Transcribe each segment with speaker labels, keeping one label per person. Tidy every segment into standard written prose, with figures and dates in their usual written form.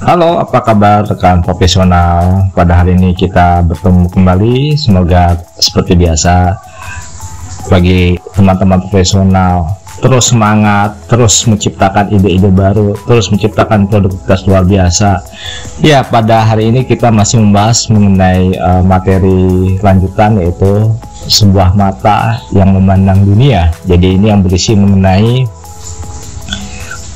Speaker 1: Halo, apa kabar rekan profesional? Pada hari ini kita bertemu kembali. Semoga seperti biasa bagi teman-teman profesional terus semangat, terus menciptakan ide-ide baru, terus menciptakan produktivitas luar biasa. Ya, pada hari ini kita masih membahas mengenai materi lanjutan, yaitu sebuah mata yang memandang dunia. Jadi ini yang berisi mengenai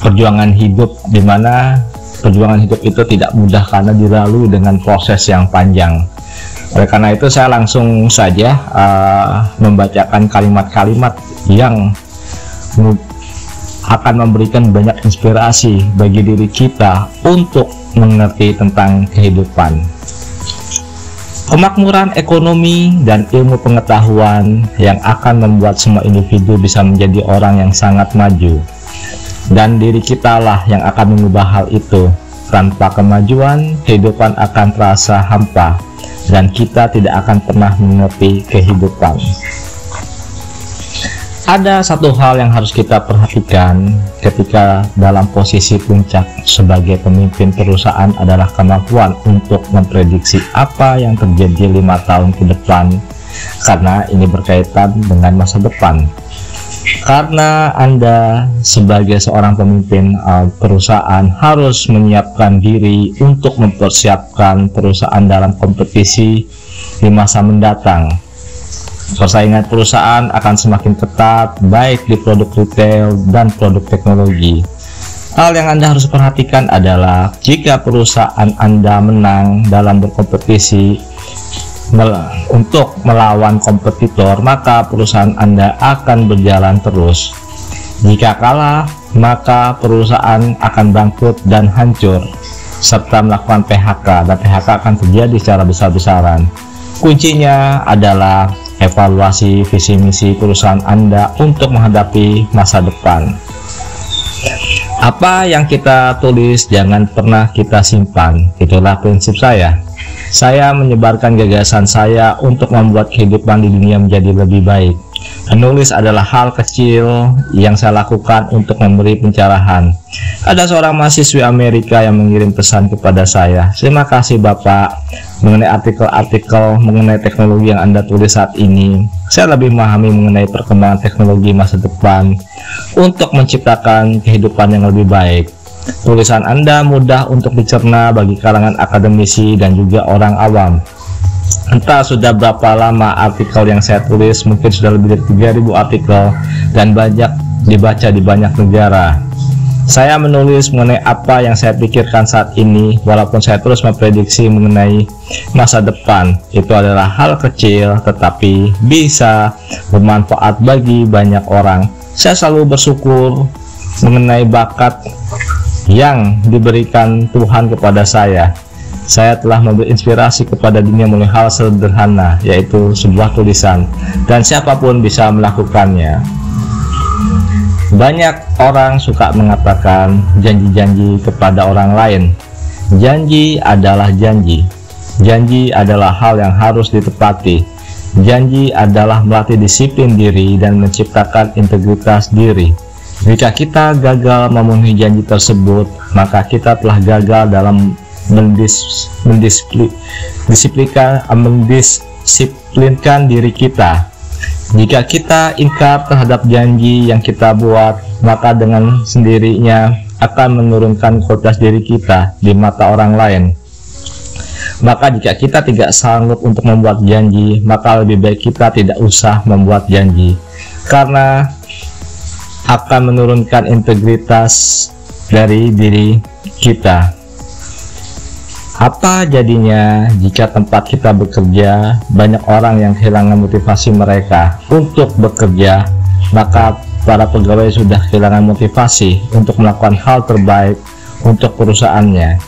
Speaker 1: perjuangan hidup, di mana perjuangan hidup itu tidak mudah karena dilalui dengan proses yang panjang. Oleh karena itu saya langsung saja membacakan kalimat-kalimat yang akan memberikan banyak inspirasi bagi diri kita untuk mengerti tentang kehidupan. Kemakmuran ekonomi dan ilmu pengetahuan yang akan membuat semua individu bisa menjadi orang yang sangat maju. Dan diri kita lah yang akan mengubah hal itu. Tanpa kemajuan, kehidupan akan terasa hampa, dan kita tidak akan pernah mengerti kehidupan. Ada satu hal yang harus kita perhatikan ketika dalam posisi puncak sebagai pemimpin perusahaan adalah kemampuan untuk memprediksi apa yang terjadi 5 tahun ke depan, karena ini berkaitan dengan masa depan. Karena Anda sebagai seorang pemimpin perusahaan harus menyiapkan diri untuk mempersiapkan perusahaan dalam kompetisi di masa mendatang. Persaingan perusahaan akan semakin ketat, baik di produk retail dan produk teknologi. Hal yang Anda harus perhatikan adalah jika perusahaan Anda menang dalam berkompetisi untuk melawan kompetitor, maka perusahaan Anda akan berjalan terus. Jika kalah, maka perusahaan akan bangkrut dan hancur, serta melakukan PHK, dan PHK akan terjadi secara besar-besaran. Kuncinya adalah evaluasi visi misi perusahaan Anda untuk menghadapi masa depan. Apa yang kita tulis jangan pernah kita simpan. Itulah prinsip saya. Saya menyebarkan gagasan saya untuk membuat kehidupan di dunia menjadi lebih baik. Menulis adalah hal kecil yang saya lakukan untuk memberi pencerahan. Ada seorang mahasiswi Amerika yang mengirim pesan kepada saya. Terima kasih Bapak, mengenai artikel-artikel mengenai teknologi yang Anda tulis saat ini. Saya lebih memahami mengenai perkembangan teknologi masa depan untuk menciptakan kehidupan yang lebih baik. Tulisan Anda mudah untuk dicerna bagi kalangan akademisi dan juga orang awam. Entah sudah berapa lama artikel yang saya tulis, mungkin sudah lebih dari 3.000 artikel dan banyak dibaca di banyak negara. Saya menulis mengenai apa yang saya pikirkan saat ini, walaupun saya terus memprediksi mengenai masa depan. Itu adalah hal kecil tetapi bisa bermanfaat bagi banyak orang. Saya selalu bersyukur mengenai bakat yang diberikan Tuhan kepada saya. Saya telah memberi inspirasi kepada dunia melalui hal sederhana, yaitu sebuah tulisan, dan siapapun bisa melakukannya. Banyak orang suka mengatakan janji-janji kepada orang lain. Janji adalah janji. Janji adalah hal yang harus ditepati. Janji adalah melatih disiplin diri dan menciptakan integritas diri. Jika kita gagal memenuhi janji tersebut, maka kita telah gagal dalam mendisiplinkan diri kita. Jika kita ingkar terhadap janji yang kita buat, maka dengan sendirinya akan menurunkan kualitas diri kita di mata orang lain. Maka jika kita tidak sanggup untuk membuat janji, maka lebih baik kita tidak usah membuat janji, karena akan menurunkan integritas dari diri kita. Apa jadinya jika tempat kita bekerja banyak orang yang kehilangan motivasi mereka untuk bekerja, maka para pegawai sudah kehilangan motivasi untuk melakukan hal terbaik untuk perusahaannya,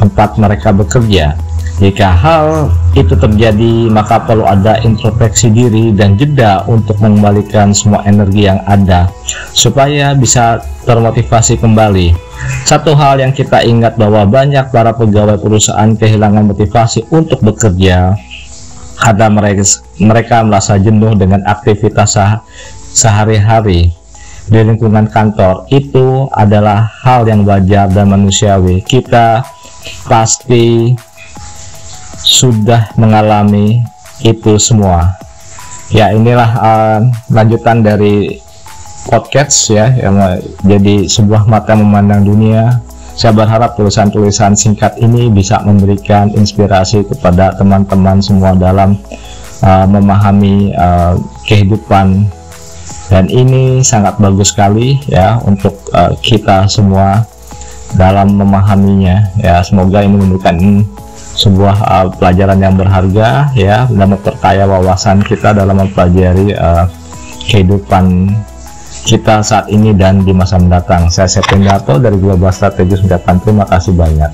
Speaker 1: tempat mereka bekerja. Jika hal itu terjadi, maka perlu ada introspeksi diri dan jeda untuk mengembalikan semua energi yang ada supaya bisa termotivasi kembali. Satu hal yang kita ingat bahwa banyak para pegawai perusahaan kehilangan motivasi untuk bekerja karena mereka merasa jenuh dengan aktivitas sehari-hari di lingkungan kantor. Itu adalah hal yang wajar dan manusiawi. Kita pasti sudah mengalami itu semua. Ya, inilah lanjutan dari podcast ya, yang jadi sebuah mata memandang dunia. Saya berharap tulisan-tulisan singkat ini bisa memberikan inspirasi kepada teman-teman semua dalam memahami kehidupan, dan ini sangat bagus sekali ya untuk kita semua dalam memahaminya ya. Semoga ini memberikan sebuah pelajaran yang berharga ya, dan memperkaya wawasan kita dalam mempelajari kehidupan kita saat ini dan di masa mendatang. Saya Septian Darto dari Global Strategis mengucapkan terima kasih banyak.